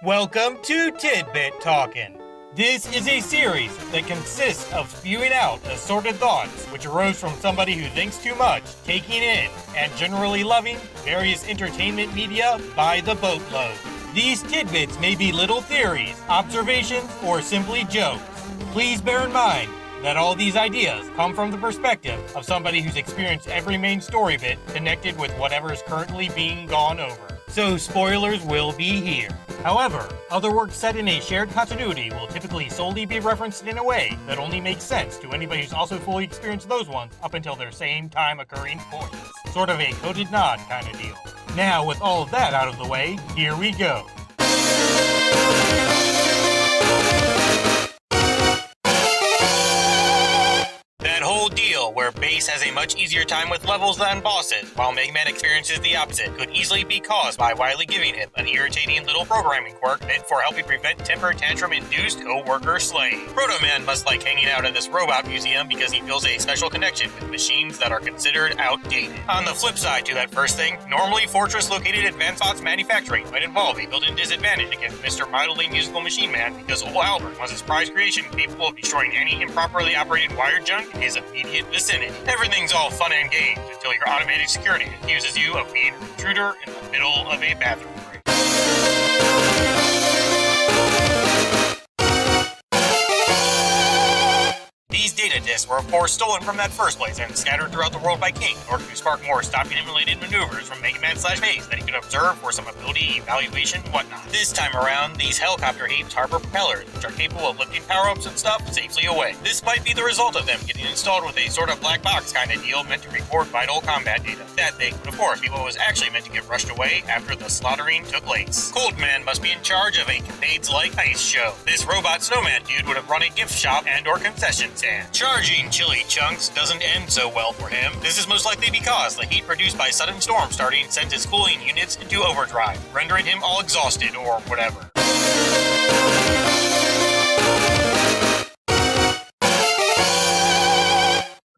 Welcome to Tidbit Talkin. This is a series that consists of spewing out assorted thoughts which arose from somebody who thinks too much, taking in, and generally loving various entertainment media by the boatload. These tidbits may be little theories, observations, or simply jokes. Please bear in mind that all these ideas come from the perspective of somebody who's experienced every main story bit connected with whatever is currently being gone over. So spoilers will be here. However, other works set in a shared continuity will typically solely be referenced in a way that only makes sense to anybody who's also fully experienced those ones up until their same time occurring points. Sort of a coded nod kind of deal. Now, with all of that out of the way, here we go. That whole deal where Base has a much easier time with levels than bosses, while Mega Man experiences the opposite, could easily be caused by Wily giving him an irritating little programming quirk meant for helping prevent temper tantrum-induced co-worker slaying. Proto Man must like hanging out at this robot museum because he feels a special connection with machines that are considered outdated. On the flip side to that first thing, normally Fortress-located Advanced Bots manufacturing might involve a built-in disadvantage against Mr. Mildly Musical Machine Man because Ol Albert wants his prize creation capable of destroying any improperly operated wired junk in his immediate vicinity. Everything's all fun and games until your automated security accuses you of being an intruder in the middle of a bathroom break. These data disks were of course stolen from that first place and scattered throughout the world by King in order to spark more stopping-related maneuvers from Mega Man/Base that he could observe for some ability, evaluation, whatnot. This time around, these helicopter apes harbor propellers, which are capable of lifting power-ups and stuff safely away. This might be the result of them getting installed with a sort of black box kind of deal meant to record vital combat data. That thing would of course be what was actually meant to get rushed away after the slaughtering took place. Cold Man must be in charge of a Capades-like ice show. This robot snowman dude would have run a gift shop and or concession stand. Charging chili chunks doesn't end so well for him. This is most likely because the heat produced by sudden storm starting sends his cooling units into overdrive, rendering him all exhausted or whatever.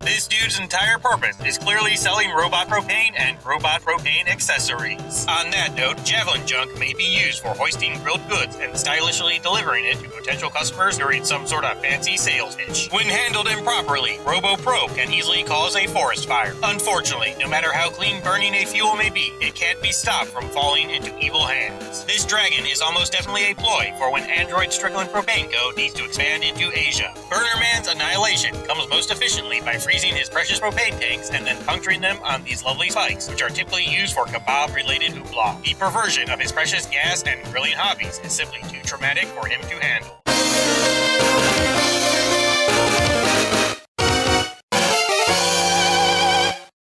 This dude's entire purpose is clearly selling robot propane and robot propane accessories. On that note, javelin junk may be used for hoisting grilled goods and stylishly delivering it to potential customers during some sort of fancy sales pitch. When handled improperly, Robo-Pro can easily cause a forest fire. Unfortunately, no matter how clean burning a fuel may be, it can't be stopped from falling into evil hands. This dragon is almost definitely a ploy for when Android Strickland Propane Co. needs to expand into Asia. Burner Man's annihilation comes most efficiently by freezing his precious propane tanks and then puncturing them on these lovely spikes, which are typically used for kebab-related hoopla. The perversion of his precious gas and grilling hobbies is simply too traumatic for him to handle.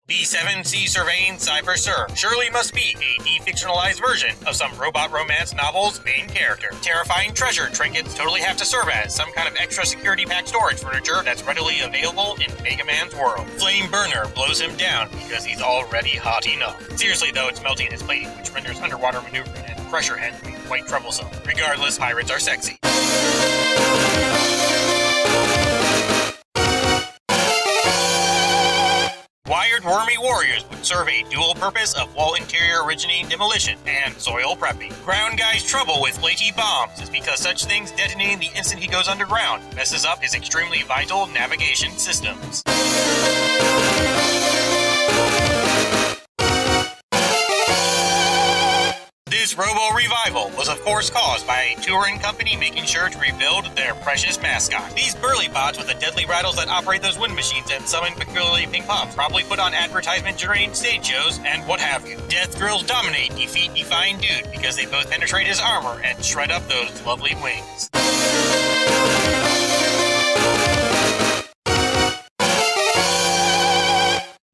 The 7C Surveying Cyber Sir surely must be a defictionalized version of some robot romance novel's main character. Terrifying treasure trinkets totally have to serve as some kind of extra security pack storage furniture that's readily available in Mega Man's world. Flame Burner blows him down because he's already hot enough. Seriously though, it's melting his plating, which renders underwater maneuvering and pressure handling quite troublesome. Regardless, pirates are sexy. Wired wormy warriors would serve a dual purpose of wall interior originating demolition and soil prepping. Ground Guy's trouble with flaky bombs is because such things detonating the instant he goes underground messes up his extremely vital navigation systems. This robo-revival was of course caused by a touring company making sure to rebuild their precious mascot. These burly bots with the deadly rattles that operate those wind machines and summon peculiarly pink pops probably put on advertisement-generating stage shows and what have you. Death Grills dominate defeat-defying dude because they both penetrate his armor and shred up those lovely wings.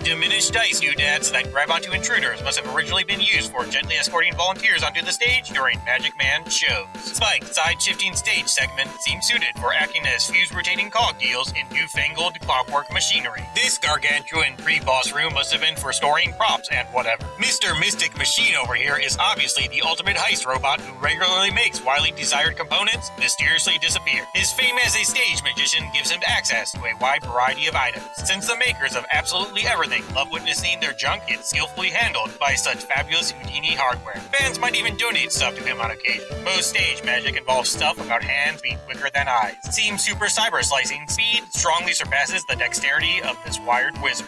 Diminished dice doodads that grab onto intruders must have originally been used for gently escorting volunteers onto the stage during Magic Man shows. Spike's side-shifting stage segment seems suited for acting as fuse-rotating cog deals in newfangled clockwork machinery. This gargantuan pre-boss room must have been for storing props and whatever. Mr. Mystic Machine over here is obviously the ultimate heist robot who regularly makes widely desired components mysteriously disappear. His fame as a stage magician gives him access to a wide variety of items. Since the makers of absolutely everything love witnessing their junk get skillfully handled by such fabulous Houdini hardware. Fans might even donate stuff to him on occasion. Most stage magic involves stuff about hands being quicker than eyes. Seems super cyber slicing speed strongly surpasses the dexterity of this wired wizard.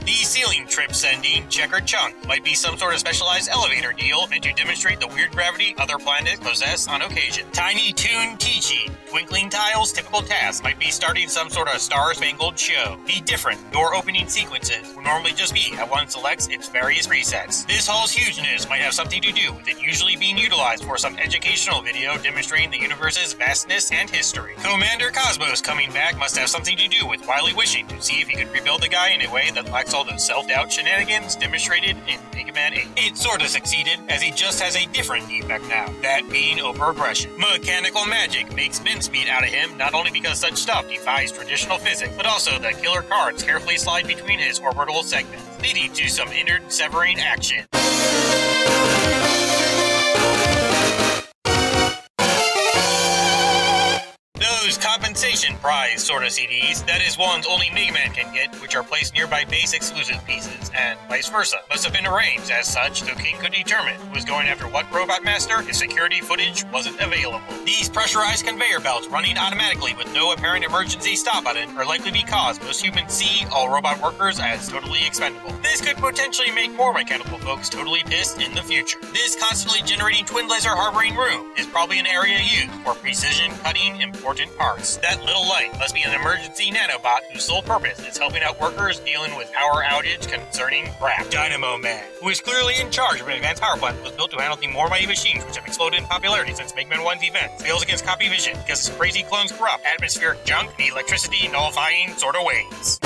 The ceiling trip sending checker chunk might be some sort of specialized elevator deal meant to demonstrate the weird gravity other planets possess on occasion. Tiny Toon teaching twinkling tiles typical task might be starting some sort of star-spangled show. The different door-opening sequences will normally just be how one selects its various presets. This hall's hugeness might have something to do with it usually being utilized for some educational video demonstrating the universe's vastness and history. Commander Cosmos coming back must have something to do with Wily wishing to see if he could rebuild the guy in a way that lacks all those self-doubt shenanigans demonstrated in Mega Man 8. It sorta succeeded, as he just has a different defect now, that being overaggression. Mechanical magic makes mincemeat out of him not only because such stuff defies traditional physics, but also the killer cards carefully slide between his orbital segments, leading to some innard severing action. Those compensation prize sort of CDs, that is ones only Mega Man can get, which are placed nearby base exclusive pieces, and vice versa. Must have been arranged as such so King could determine who was going after what Robot Master if security footage wasn't available. These pressurized conveyor belts running automatically with no apparent emergency stop button are likely because most humans see all robot workers as totally expendable. This could potentially make more mechanical folks totally pissed in the future. This constantly generating twin laser harboring room is probably an area used for precision cutting important parts. That little light must be an emergency nanobot whose sole purpose is helping out workers dealing with power outage concerning crap. Dynamo Man, who is clearly in charge of an advanced power plant, was built to handle the more mighty machines which have exploded in popularity since Mega Man 1's events. Fails against copy vision because his crazy clones corrupt atmospheric junk in electricity nullifying sort of ways.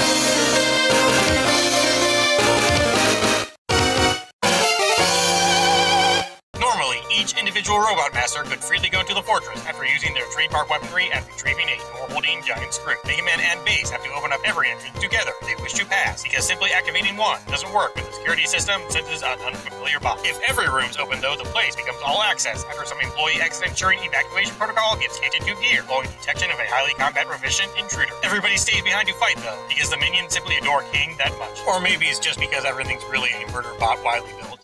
Normally, each individual robot master could freely go into the fortress after using their trademark weaponry and retrieving a door-holding giant screw. Mega Man and Base have to open up every entrance together if they wish to pass, because simply activating one doesn't work when the security system senses an unfamiliar box. If every room's open though, the place becomes all access after some employee accident-ensuring evacuation protocol gets kicked into gear, following detection of a highly combat-proficient intruder. Everybody stays behind to fight though, because the minions simply adore King that much. Or maybe it's just because everything's really a murder bot Wily built.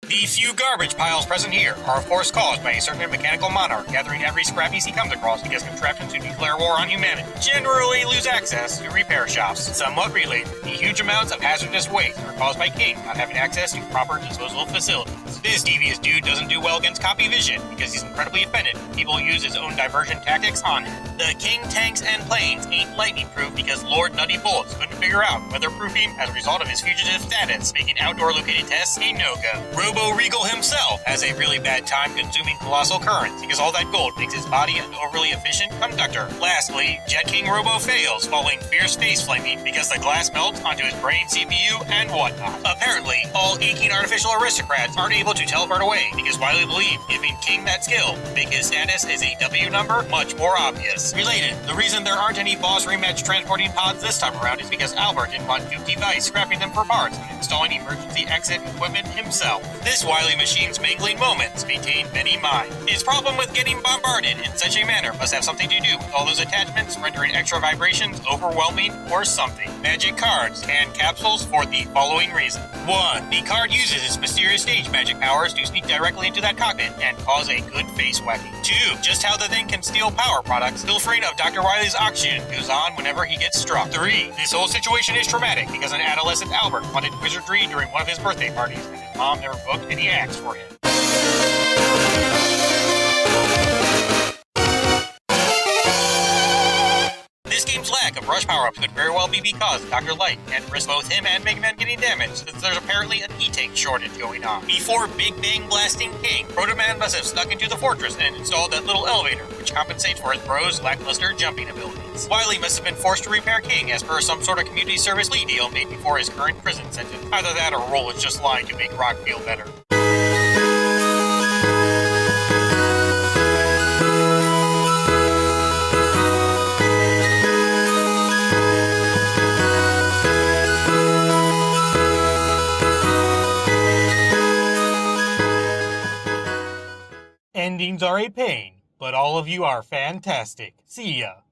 The few garbage piles present here are of course caused by a certain mechanical monarch gathering every scrap piece he comes across because contraptions who declare war on humanity generally lose access to repair shops. Somewhat related, the huge amounts of hazardous waste are caused by King not having access to proper disposal facilities. This devious dude doesn't do well against copy vision because he's incredibly offended when people use his own diversion tactics on him. The King tanks and planes ain't lightning proof because Lord Nutty Bullets couldn't figure out weatherproofing as a result of his fugitive status, making outdoor located tests a no-go. Regal himself has a really bad time consuming colossal currents because all that gold makes his body an overly efficient conductor. Lastly, Jet King Robo fails following fierce face flaming because the glass melts onto his brain CPU and whatnot. Apparently, all aching artificial aristocrats aren't able to teleport away because Wily believed giving King that skill would make his status as a W number much more obvious. Related, the reason there aren't any boss rematch transporting pods this time around is because Albert didn't want Goofy Vice scrapping them for parts and installing emergency exit equipment himself. This Wily machine's mangling moments maintain many minds. His problem with getting bombarded in such a manner must have something to do with all those attachments rendering extra vibrations overwhelming or something. Magic cards and capsules for the following reason. 1. The card uses its mysterious stage magic powers to sneak directly into that cockpit and cause a good face whacking. 2. Just how the thing can steal power products, still afraid of Dr. Wily's oxygen goes on whenever he gets struck. 3. This whole situation is traumatic because an adolescent Albert wanted wizardry during one of his birthday parties and his mom never booked any acts for him. This game's lack of rush power-ups could very well be because Dr. Light can't risk both him and Mega Man getting damaged since there's apparently an E-Tank shortage going on. Before Big Bang blasting King, Proto Man must have snuck into the fortress and installed that little elevator, which compensates for his bro's lackluster jumping abilities. Wily must have been forced to repair King as per some sort of community service plea deal made before his current prison sentence. Either that or Roll is just lying to make Rock feel better. are a pain, but all of you are fantastic. See ya.